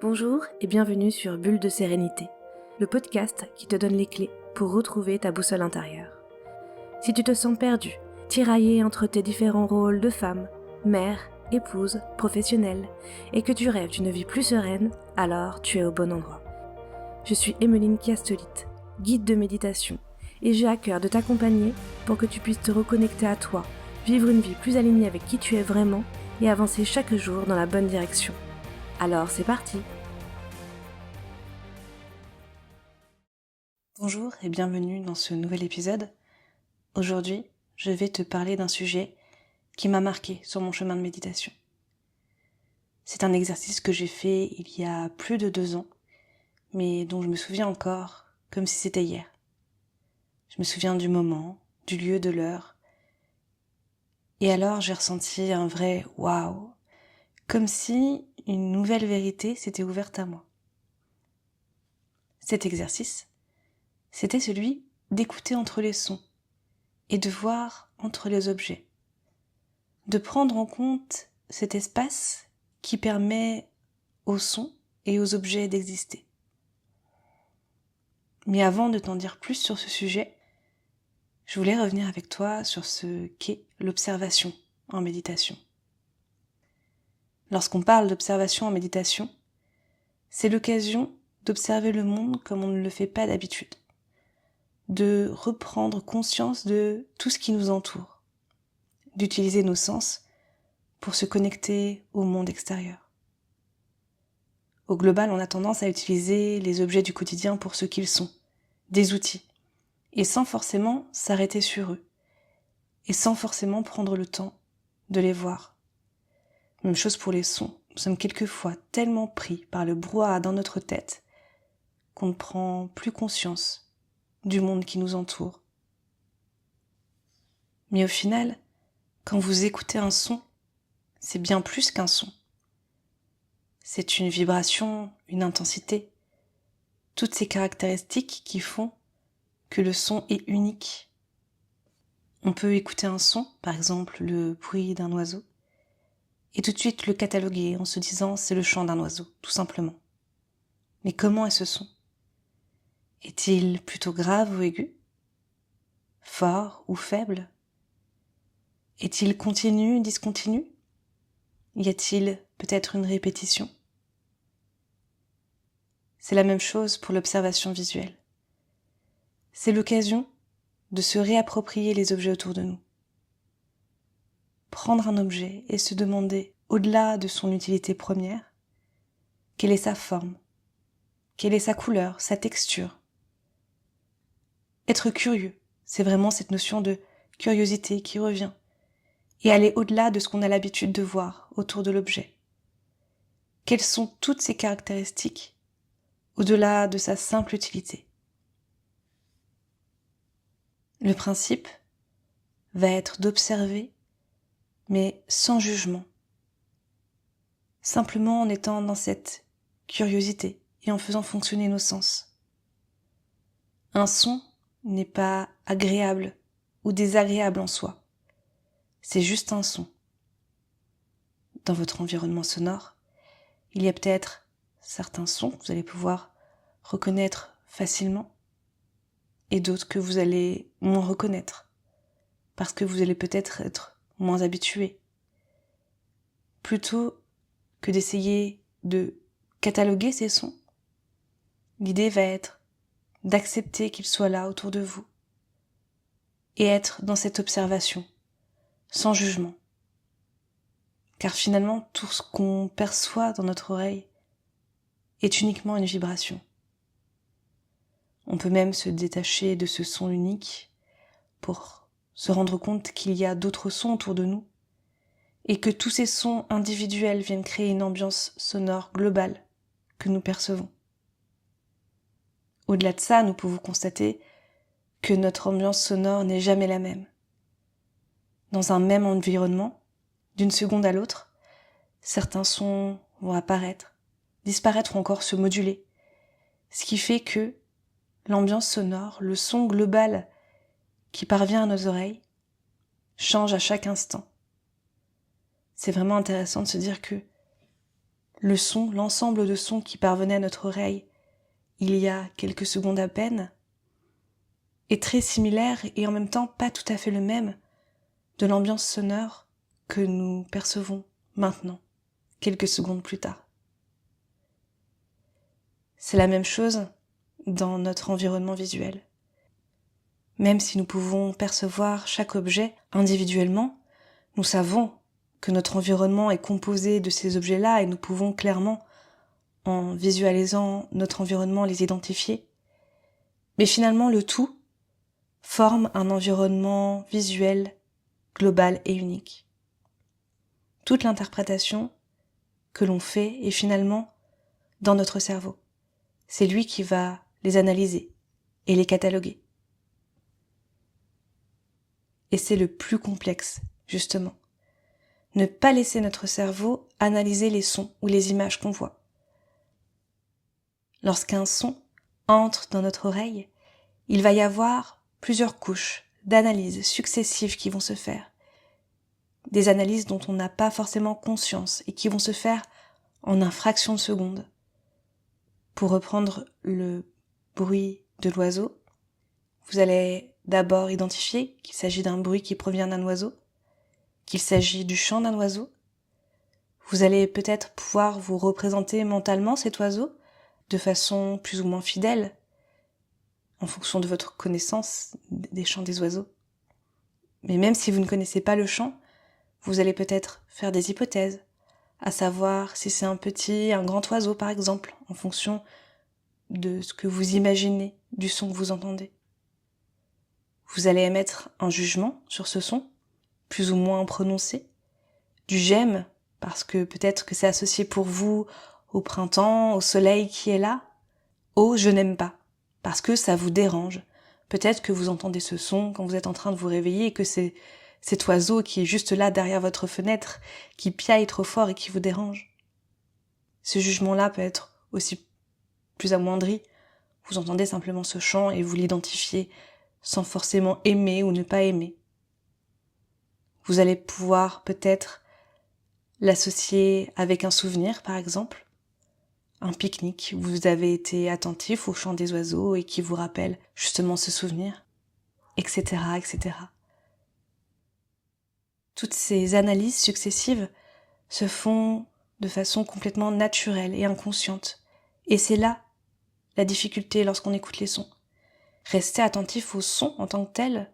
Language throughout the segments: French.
Bonjour et bienvenue sur Bulle de Sérénité, le podcast qui te donne les clés pour retrouver ta boussole intérieure. Si tu te sens perdu, tiraillé entre tes différents rôles de femme, mère, épouse, professionnelle, et que tu rêves d'une vie plus sereine, alors tu es au bon endroit. Je suis Emmeline Kiastolite, guide de méditation, et j'ai à cœur de t'accompagner pour que tu puisses te reconnecter à toi, vivre une vie plus alignée avec qui tu es vraiment et avancer chaque jour dans la bonne direction. Alors c'est parti! Bonjour et bienvenue dans ce nouvel épisode. Aujourd'hui, je vais te parler d'un sujet qui m'a marqué sur mon chemin de méditation. C'est un exercice que j'ai fait il y a plus de 2 ans, mais dont je me souviens encore comme si c'était hier. Je me souviens du moment, du lieu, de l'heure. Et alors j'ai ressenti un vrai « waouh », comme si une nouvelle vérité s'était ouverte à moi. Cet exercice, c'était celui d'écouter entre les sons et de voir entre les objets, de prendre en compte cet espace qui permet aux sons et aux objets d'exister. Mais avant de t'en dire plus sur ce sujet, je voulais revenir avec toi sur ce qu'est l'observation en méditation. Lorsqu'on parle d'observation en méditation, c'est l'occasion d'observer le monde comme on ne le fait pas d'habitude, de reprendre conscience de tout ce qui nous entoure, d'utiliser nos sens pour se connecter au monde extérieur. Au global, on a tendance à utiliser les objets du quotidien pour ce qu'ils sont, des outils, et sans forcément s'arrêter sur eux, et sans forcément prendre le temps de les voir. Même chose pour les sons. Nous sommes quelquefois tellement pris par le brouhaha dans notre tête qu'on ne prend plus conscience du monde qui nous entoure. Mais au final, quand vous écoutez un son, c'est bien plus qu'un son. C'est une vibration, une intensité, toutes ces caractéristiques qui font que le son est unique. On peut écouter un son, par exemple le bruit d'un oiseau, et tout de suite le cataloguer en se disant c'est le chant d'un oiseau, tout simplement. Mais comment est ce son ? Est-il plutôt grave ou aigu ? Fort ou faible ? Est-il continu, discontinu ? Y a-t-il peut-être une répétition ? C'est la même chose pour l'observation visuelle. C'est l'occasion de se réapproprier les objets autour de nous. Prendre un objet et se demander, au-delà de son utilité première, quelle est sa forme, quelle est sa couleur, sa texture. Être curieux, c'est vraiment cette notion de curiosité qui revient, et aller au-delà de ce qu'on a l'habitude de voir autour de l'objet. Quelles sont toutes ces caractéristiques au-delà de sa simple utilité ? Le principe va être d'observer, mais sans jugement, simplement en étant dans cette curiosité et en faisant fonctionner nos sens. Un son n'est pas agréable ou désagréable en soi, c'est juste un son. Dans votre environnement sonore, il y a peut-être certains sons que vous allez pouvoir reconnaître facilement et d'autres que vous allez moins reconnaître parce que vous allez peut-être être moins habitué. Plutôt que d'essayer de cataloguer ces sons, l'idée va être d'accepter qu'ils soient là autour de vous et être dans cette observation, sans jugement. Car finalement, tout ce qu'on perçoit dans notre oreille est uniquement une vibration. On peut même se détacher de ce son unique pour se rendre compte qu'il y a d'autres sons autour de nous et que tous ces sons individuels viennent créer une ambiance sonore globale que nous percevons. Au-delà de ça, nous pouvons constater que notre ambiance sonore n'est jamais la même. Dans un même environnement, d'une seconde à l'autre, certains sons vont apparaître, disparaître ou encore se moduler, ce qui fait que l'ambiance sonore, le son global qui parvient à nos oreilles, change à chaque instant. C'est vraiment intéressant de se dire que le son, l'ensemble de sons qui parvenaient à notre oreille il y a quelques secondes à peine, est très similaire et en même temps pas tout à fait le même de l'ambiance sonore que nous percevons maintenant, quelques secondes plus tard. C'est la même chose dans notre environnement visuel. Même si nous pouvons percevoir chaque objet individuellement, nous savons que notre environnement est composé de ces objets-là et nous pouvons clairement, en visualisant notre environnement, les identifier. Mais finalement, le tout forme un environnement visuel, global et unique. Toute l'interprétation que l'on fait est finalement dans notre cerveau. C'est lui qui va les analyser et les cataloguer. Et c'est le plus complexe, justement. Ne pas laisser notre cerveau analyser les sons ou les images qu'on voit. Lorsqu'un son entre dans notre oreille, il va y avoir plusieurs couches d'analyses successives qui vont se faire. Des analyses dont on n'a pas forcément conscience et qui vont se faire en une fraction de seconde. Pour reprendre le bruit de l'oiseau, vous allez d'abord identifier qu'il s'agit d'un bruit qui provient d'un oiseau, qu'il s'agit du chant d'un oiseau. Vous allez peut-être pouvoir vous représenter mentalement cet oiseau de façon plus ou moins fidèle, en fonction de votre connaissance des chants des oiseaux. Mais même si vous ne connaissez pas le chant, vous allez peut-être faire des hypothèses, à savoir si c'est un petit, un grand oiseau par exemple, en fonction de ce que vous imaginez du son que vous entendez. Vous allez émettre un jugement sur ce son, plus ou moins prononcé, du j'aime, parce que peut-être que c'est associé pour vous au printemps, au soleil qui est là, au je n'aime pas, parce que ça vous dérange. Peut-être que vous entendez ce son quand vous êtes en train de vous réveiller et que c'est cet oiseau qui est juste là derrière votre fenêtre, qui piaille trop fort et qui vous dérange. Ce jugement-là peut être aussi plus amoindri. Vous entendez simplement ce chant et vous l'identifiez sans forcément aimer ou ne pas aimer. Vous allez pouvoir peut-être l'associer avec un souvenir, par exemple. Un pique-nique où vous avez été attentif au chant des oiseaux et qui vous rappelle justement ce souvenir, etc., etc. Toutes ces analyses successives se font de façon complètement naturelle et inconsciente. Et c'est là la difficulté lorsqu'on écoute les sons. Rester attentif aux sons en tant que tels,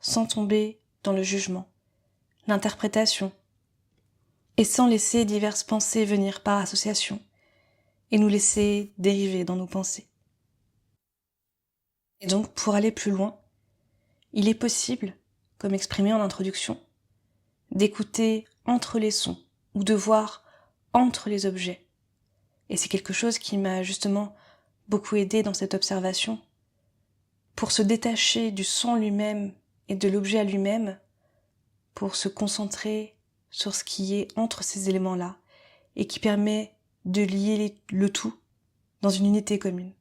sans tomber dans le jugement, l'interprétation, et sans laisser diverses pensées venir par association, et nous laisser dériver dans nos pensées. Et donc, pour aller plus loin, il est possible, comme exprimé en introduction, d'écouter entre les sons, ou de voir entre les objets. Et c'est quelque chose qui m'a justement beaucoup aidé dans cette observation, pour se détacher du son lui-même et de l'objet à lui-même, pour se concentrer sur ce qui est entre ces éléments-là, et qui permet de lier le tout dans une unité commune.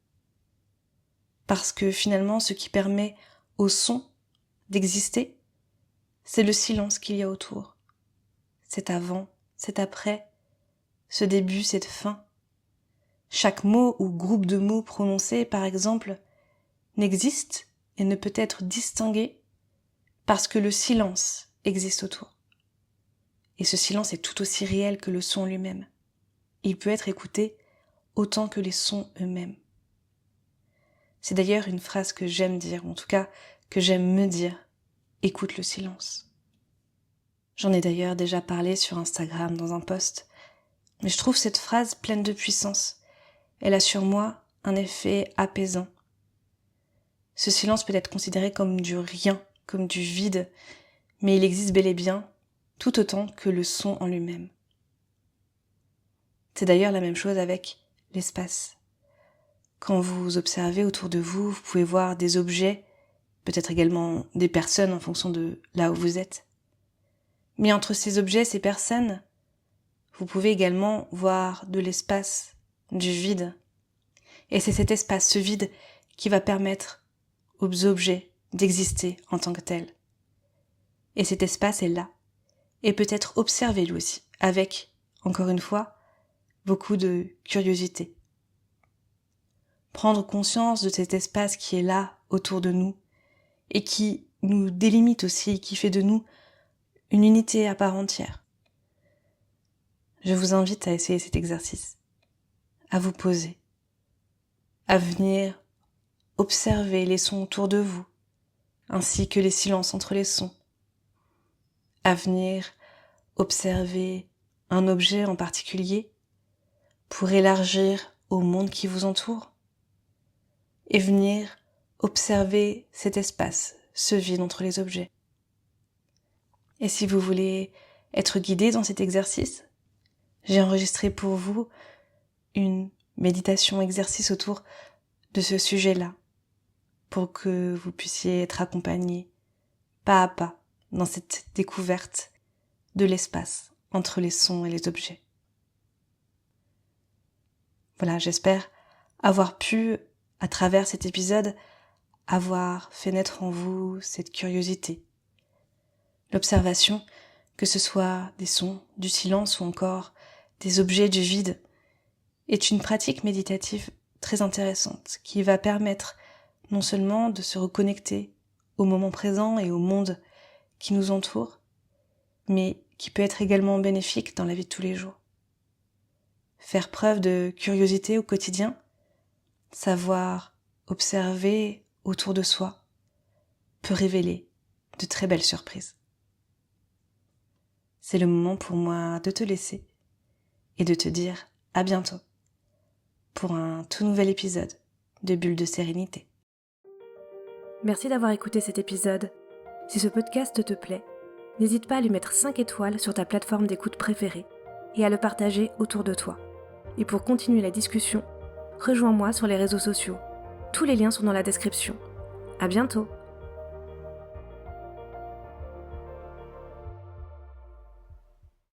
Parce que finalement, ce qui permet au son d'exister, c'est le silence qu'il y a autour. C'est avant, c'est après, ce début, cette fin. Chaque mot ou groupe de mots prononcés, par exemple, n'existe et ne peut être distingué parce que le silence existe autour. Et ce silence est tout aussi réel que le son lui-même. Il peut être écouté autant que les sons eux-mêmes. C'est d'ailleurs une phrase que j'aime dire, ou en tout cas que j'aime me dire, écoute le silence. J'en ai d'ailleurs déjà parlé sur Instagram dans un post, mais je trouve cette phrase pleine de puissance. Elle a sur moi un effet apaisant. Ce silence peut être considéré comme du rien, comme du vide, mais il existe bel et bien tout autant que le son en lui-même. C'est d'ailleurs la même chose avec l'espace. Quand vous observez autour de vous, vous pouvez voir des objets, peut-être également des personnes en fonction de là où vous êtes. Mais entre ces objets, ces personnes, vous pouvez également voir de l'espace, du vide. Et c'est cet espace, ce vide, qui va permettre aux objets d'exister en tant que tels. Et cet espace est là, et peut être observé lui aussi, avec, encore une fois, beaucoup de curiosité. Prendre conscience de cet espace qui est là, autour de nous, et qui nous délimite aussi, qui fait de nous une unité à part entière. Je vous invite à essayer cet exercice, à vous poser, à venir observer les sons autour de vous, ainsi que les silences entre les sons, à venir observer un objet en particulier pour élargir au monde qui vous entoure et venir observer cet espace, ce vide entre les objets. Et si vous voulez être guidé dans cet exercice, j'ai enregistré pour vous une méditation exercice autour de ce sujet-là, pour que vous puissiez être accompagné pas à pas dans cette découverte de l'espace entre les sons et les objets. Voilà, j'espère avoir pu, à travers cet épisode, avoir fait naître en vous cette curiosité, l'observation, que ce soit des sons, du silence ou encore des objets du vide, est une pratique méditative très intéressante qui va permettre non seulement de se reconnecter au moment présent et au monde qui nous entoure, mais qui peut être également bénéfique dans la vie de tous les jours. Faire preuve de curiosité au quotidien, savoir observer autour de soi, peut révéler de très belles surprises. C'est le moment pour moi de te laisser et de te dire à bientôt pour un tout nouvel épisode de Bulle de Sérénité. Merci d'avoir écouté cet épisode. Si ce podcast te plaît, n'hésite pas à lui mettre 5 étoiles sur ta plateforme d'écoute préférée et à le partager autour de toi. Et pour continuer la discussion, rejoins-moi sur les réseaux sociaux. Tous les liens sont dans la description. À bientôt!